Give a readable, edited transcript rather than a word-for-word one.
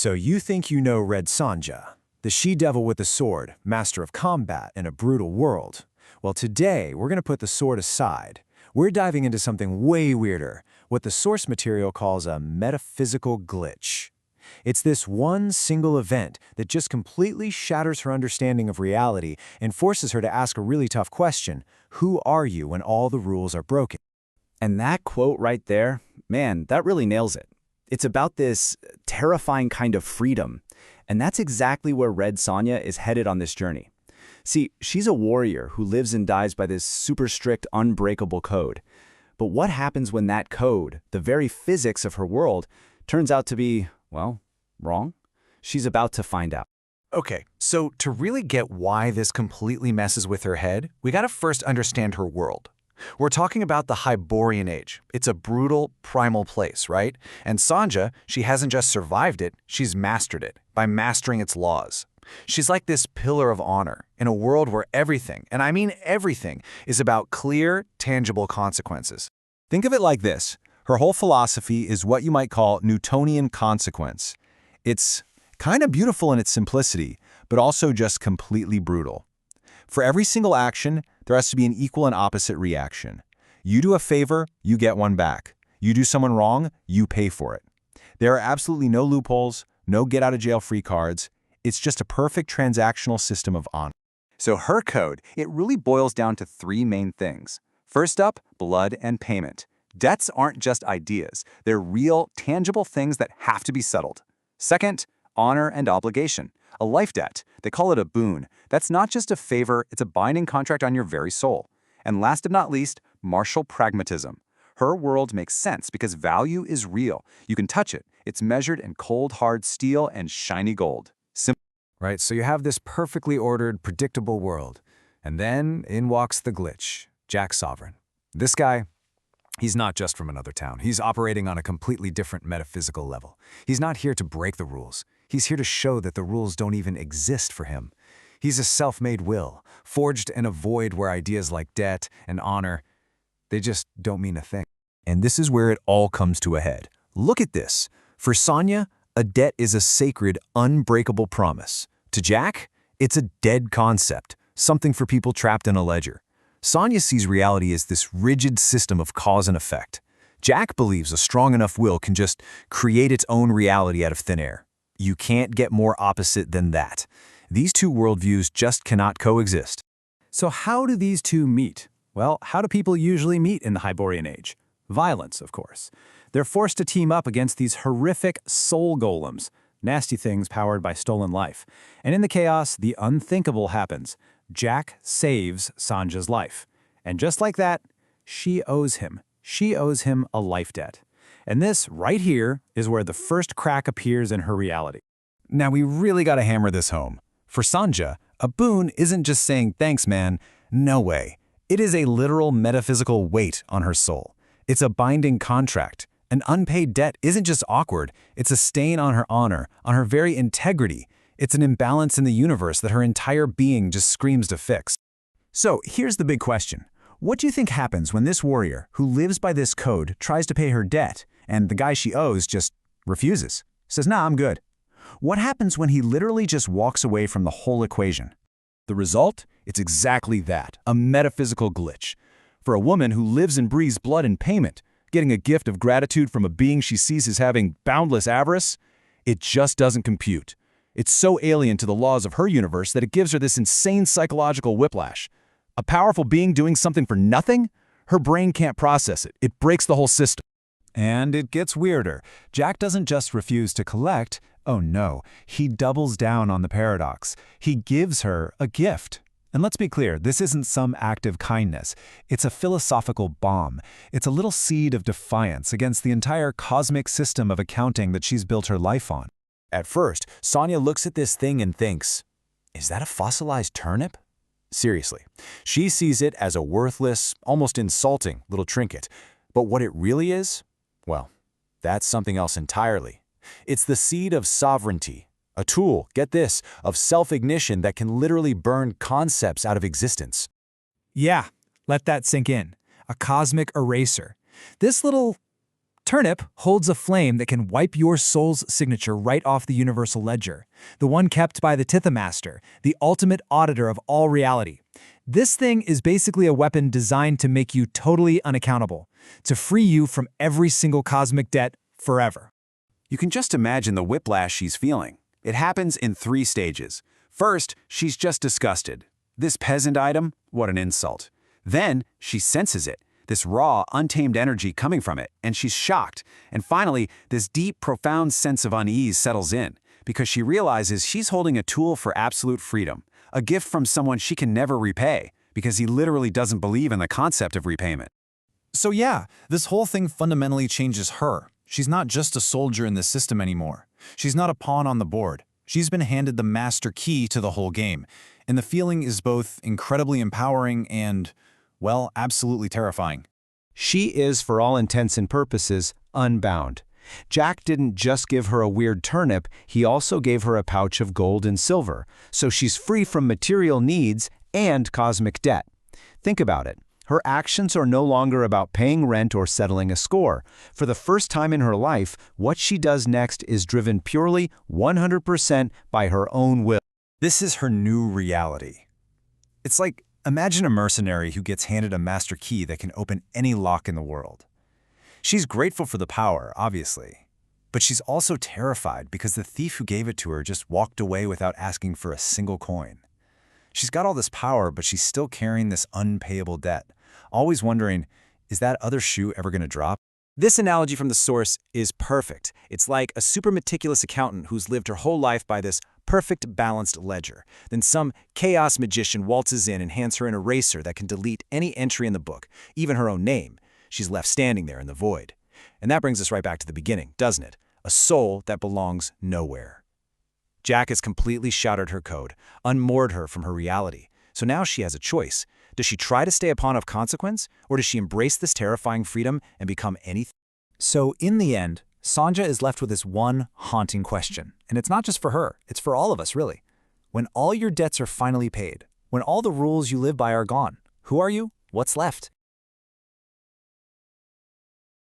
So you think you know Red Sonja, the she-devil with the sword, master of combat in a brutal world. Well, today we're going to put the sword aside. We're diving into something way weirder, what the source material calls a metaphysical glitch. It's this one single event that just completely shatters her understanding of reality and forces her to ask a really tough question: who are you when all the rules are broken? And that quote right there, man, that really nails it. It's about this terrifying kind of freedom, and that's exactly where Red Sonja is headed on this journey. See, she's a warrior who lives and dies by this super strict, unbreakable code. But what happens when that code, the very physics of her world, turns out to be, well, wrong? She's about to find out. Okay, so to really get why this completely messes with her head, we gotta first understand her world. We're talking about the Hyborian age. It's a brutal, primal place, right? And Sonja, she hasn't just survived it, she's mastered it by mastering its laws. She's like this pillar of honor in a world where everything, and I mean everything, is about clear, tangible consequences. Think of it like this. Her whole philosophy is what you might call Newtonian consequence. It's kind of beautiful in its simplicity, but also just completely brutal. For every single action, there has to be an equal and opposite reaction. You do a favor, you get one back. You do someone wrong, you pay for it. There are absolutely no loopholes, no get-out-of-jail-free cards. It's just a perfect transactional system of honor. So her code, it really boils down to three main things. First up, blood and payment. Debts aren't just ideas. They're real, tangible things that have to be settled. Second, honor and obligation. A life debt. They call it a boon. That's not just a favor, it's a binding contract on your very soul. And last but not least, martial pragmatism. Her world makes sense because value is real. You can touch it. It's measured in cold, hard steel and shiny gold. Right, so you have this perfectly ordered, predictable world. And then in walks the glitch, Jack Sovereign. This guy, he's not just from another town. He's operating on a completely different metaphysical level. He's not here to break the rules. He's here to show that the rules don't even exist for him. He's a self-made will, forged in a void where ideas like debt and honor, they just don't mean a thing. And this is where it all comes to a head. Look at this. For Sonja, a debt is a sacred, unbreakable promise. To Jack, it's a dead concept, something for people trapped in a ledger. Sonja sees reality as this rigid system of cause and effect. Jack believes a strong enough will can just create its own reality out of thin air. You can't get more opposite than that. These two worldviews just cannot coexist. So how do these two meet? Well, how do people usually meet in the Hyborian age? Violence, of course. They're forced to team up against these horrific soul golems, nasty things powered by stolen life. And in the chaos, the unthinkable happens. Jack saves Sonja's life. And just like that, she owes him. She owes him a life debt. And this, right here, is where the first crack appears in her reality. Now we really gotta hammer this home. For Sonja, a boon isn't just saying thanks, man. No way. It is a literal metaphysical weight on her soul. It's a binding contract. An unpaid debt isn't just awkward, it's a stain on her honor, on her very integrity. It's an imbalance in the universe that her entire being just screams to fix. So here's the big question. What do you think happens when this warrior, who lives by this code, tries to pay her debt, and the guy she owes just refuses? Says, nah, I'm good. What happens when he literally just walks away from the whole equation? The result? It's exactly that, a metaphysical glitch. For a woman who lives and breathes blood and payment, getting a gift of gratitude from a being she sees as having boundless avarice, it just doesn't compute. It's so alien to the laws of her universe that it gives her this insane psychological whiplash. A powerful being doing something for nothing? Her brain can't process it. It breaks the whole system. And it gets weirder. Jack doesn't just refuse to collect. Oh no, he doubles down on the paradox. He gives her a gift. And let's be clear, this isn't some act of kindness. It's a philosophical bomb. It's a little seed of defiance against the entire cosmic system of accounting that she's built her life on. At first, Sonja looks at this thing and thinks, is that a fossilized turnip? Seriously. She sees it as a worthless, almost insulting little trinket. But what it really is? Well, that's something else entirely. It's the seed of sovereignty. A tool, get this, of self-ignition that can literally burn concepts out of existence. Yeah, let that sink in. A cosmic eraser. This little turnip holds a flame that can wipe your soul's signature right off the universal ledger, the one kept by the Tithamaster, the ultimate auditor of all reality. This thing is basically a weapon designed to make you totally unaccountable, to free you from every single cosmic debt forever. You can just imagine the whiplash she's feeling. It happens in 3 stages. First, she's just disgusted. This peasant item? What an insult. Then, she senses it, this raw, untamed energy coming from it, and she's shocked. And finally, this deep, profound sense of unease settles in, because she realizes she's holding a tool for absolute freedom, a gift from someone she can never repay, because he literally doesn't believe in the concept of repayment. So yeah, this whole thing fundamentally changes her. She's not just a soldier in the system anymore. She's not a pawn on the board. She's been handed the master key to the whole game, and the feeling is both incredibly empowering and, well, absolutely terrifying. She is, for all intents and purposes, unbound. Jack didn't just give her a weird turnip, he also gave her a pouch of gold and silver, so she's free from material needs and cosmic debt. Think about it. Her actions are no longer about paying rent or settling a score. For the first time in her life, what she does next is driven purely 100% by her own will. This is her new reality. It's like, imagine a mercenary who gets handed a master key that can open any lock in the world. She's grateful for the power, obviously, but she's also terrified because the thief who gave it to her just walked away without asking for a single coin. She's got all this power, but she's still carrying this unpayable debt, always wondering, is that other shoe ever going to drop? This analogy from the source is perfect. It's like a super meticulous accountant who's lived her whole life by this perfect balanced ledger. Then some chaos magician waltzes in and hands her an eraser that can delete any entry in the book, even her own name. She's left standing there in the void. And that brings us right back to the beginning, doesn't it? A soul that belongs nowhere. Jack has completely shattered her code, unmoored her from her reality. So now she has a choice. Does she try to stay a pawn of consequence, or does she embrace this terrifying freedom and become anything? So in the end, Sanja is left with this one haunting question. And it's not just for her, it's for all of us, really. When all your debts are finally paid, when all the rules you live by are gone, who are you? What's left?